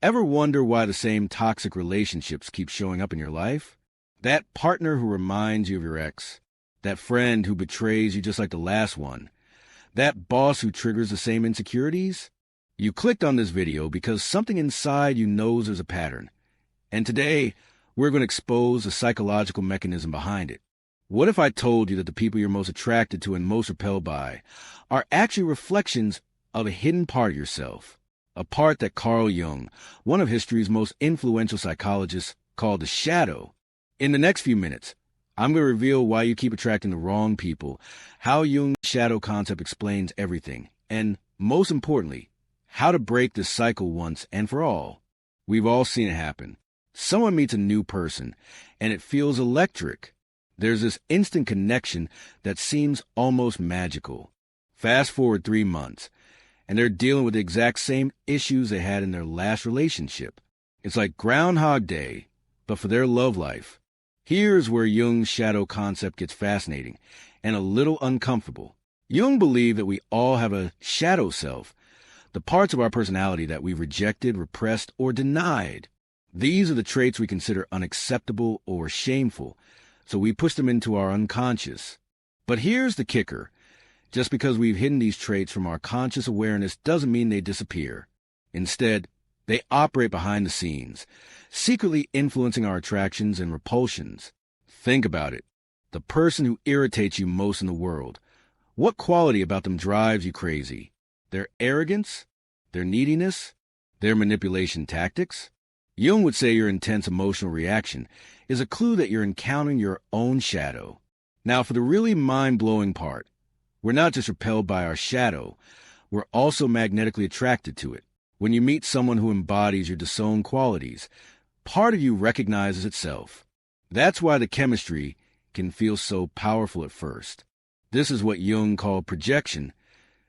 Ever wonder why the same toxic relationships keep showing up in your life? That partner who reminds you of your ex. That friend who betrays you just like the last one. That boss who triggers the same insecurities? You clicked on this video because something inside you knows there's a pattern. And today, we're going to expose the psychological mechanism behind it. What if I told you that the people you're most attracted to and most repelled by are actually reflections of a hidden part of yourself? A part that Carl Jung, one of history's most influential psychologists, called the shadow. In the next few minutes, I'm going to reveal why you keep attracting the wrong people, how Jung's shadow concept explains everything, and, most importantly, how to break this cycle once and for all. We've all seen it happen. Someone meets a new person, and it feels electric. There's this instant connection that seems almost magical. Fast forward 3 months, and they're dealing with the exact same issues they had in their last relationship. It's like Groundhog Day, but for their love life. Here's where Jung's shadow concept gets fascinating and a little uncomfortable. Jung believed that we all have a shadow self, the parts of our personality that we've rejected, repressed, or denied. These are the traits we consider unacceptable or shameful, so we push them into our unconscious. But here's the kicker. Just because we've hidden these traits from our conscious awareness doesn't mean they disappear. Instead, they operate behind the scenes, secretly influencing our attractions and repulsions. Think about it. The person who irritates you most in the world, what quality about them drives you crazy? Their arrogance? Their neediness? Their manipulation tactics? Jung would say your intense emotional reaction is a clue that you're encountering your own shadow. Now, for the really mind-blowing part, we're not just repelled by our shadow, we're also magnetically attracted to it. When you meet someone who embodies your disowned qualities, part of you recognizes itself. That's why the chemistry can feel so powerful at first. This is what Jung called projection,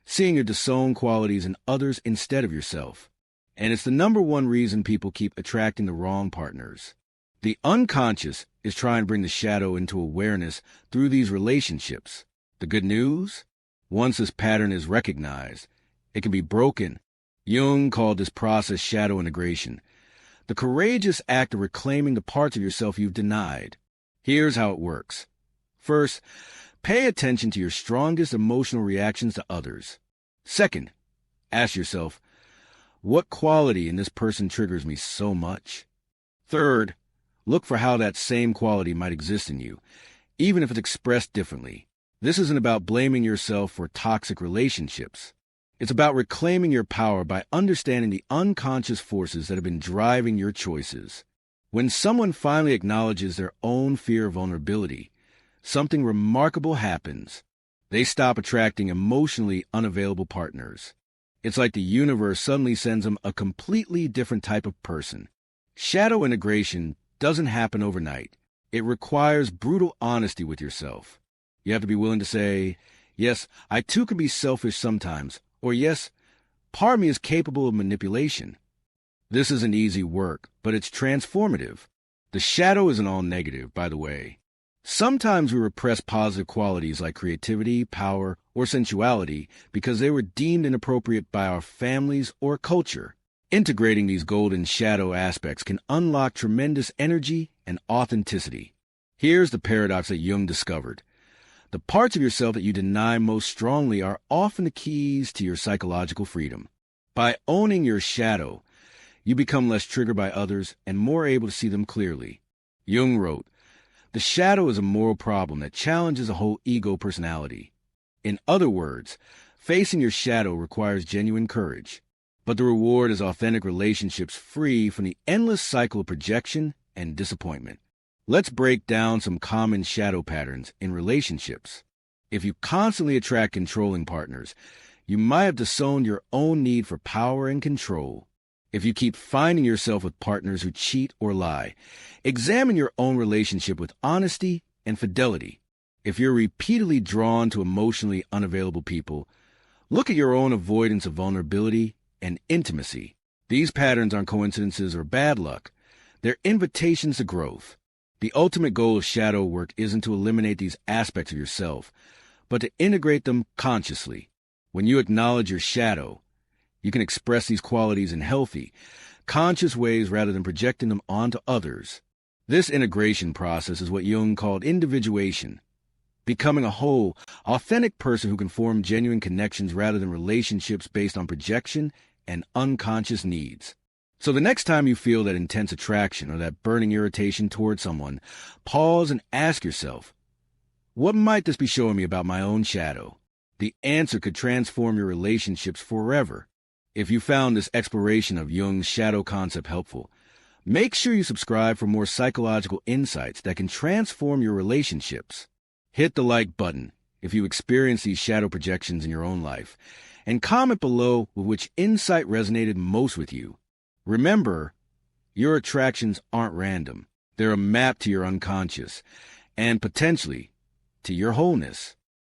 seeing your disowned qualities in others instead of yourself. And it's the number one reason people keep attracting the wrong partners. The unconscious is trying to bring the shadow into awareness through these relationships. The good news? Once this pattern is recognized, it can be broken. Jung called this process shadow integration, the courageous act of reclaiming the parts of yourself you've denied. Here's how it works. First, pay attention to your strongest emotional reactions to others. Second, ask yourself, what quality in this person triggers me so much? Third, look for how that same quality might exist in you, even if it's expressed differently. This isn't about blaming yourself for toxic relationships. It's about reclaiming your power by understanding the unconscious forces that have been driving your choices. When someone finally acknowledges their own fear of vulnerability, something remarkable happens. They stop attracting emotionally unavailable partners. It's like the universe suddenly sends them a completely different type of person. Shadow integration doesn't happen overnight. It requires brutal honesty with yourself. You have to be willing to say, yes, I too can be selfish sometimes, or yes, part of me is capable of manipulation. This isn't easy work, but it's transformative. The shadow isn't all negative, by the way. Sometimes we repress positive qualities like creativity, power, or sensuality because they were deemed inappropriate by our families or culture. Integrating these golden shadow aspects can unlock tremendous energy and authenticity. Here's the paradox that Jung discovered. The parts of yourself that you deny most strongly are often the keys to your psychological freedom. By owning your shadow, you become less triggered by others and more able to see them clearly. Jung wrote, "The shadow is a moral problem that challenges a whole ego personality." In other words, facing your shadow requires genuine courage, but the reward is authentic relationships free from the endless cycle of projection and disappointment. Let's break down some common shadow patterns in relationships. If you constantly attract controlling partners, you might have disowned your own need for power and control. If you keep finding yourself with partners who cheat or lie, examine your own relationship with honesty and fidelity. If you're repeatedly drawn to emotionally unavailable people, look at your own avoidance of vulnerability and intimacy. These patterns aren't coincidences or bad luck. They're invitations to growth. The ultimate goal of shadow work isn't to eliminate these aspects of yourself, but to integrate them consciously. When you acknowledge your shadow, you can express these qualities in healthy, conscious ways rather than projecting them onto others. This integration process is what Jung called individuation, becoming a whole, authentic person who can form genuine connections rather than relationships based on projection and unconscious needs. So the next time you feel that intense attraction or that burning irritation towards someone, pause and ask yourself, what might this be showing me about my own shadow? The answer could transform your relationships forever. If you found this exploration of Jung's shadow concept helpful, make sure you subscribe for more psychological insights that can transform your relationships. Hit the like button if you experience these shadow projections in your own life, and comment below with which insight resonated most with you. Remember, your attractions aren't random. They're a map to your unconscious and potentially to your wholeness.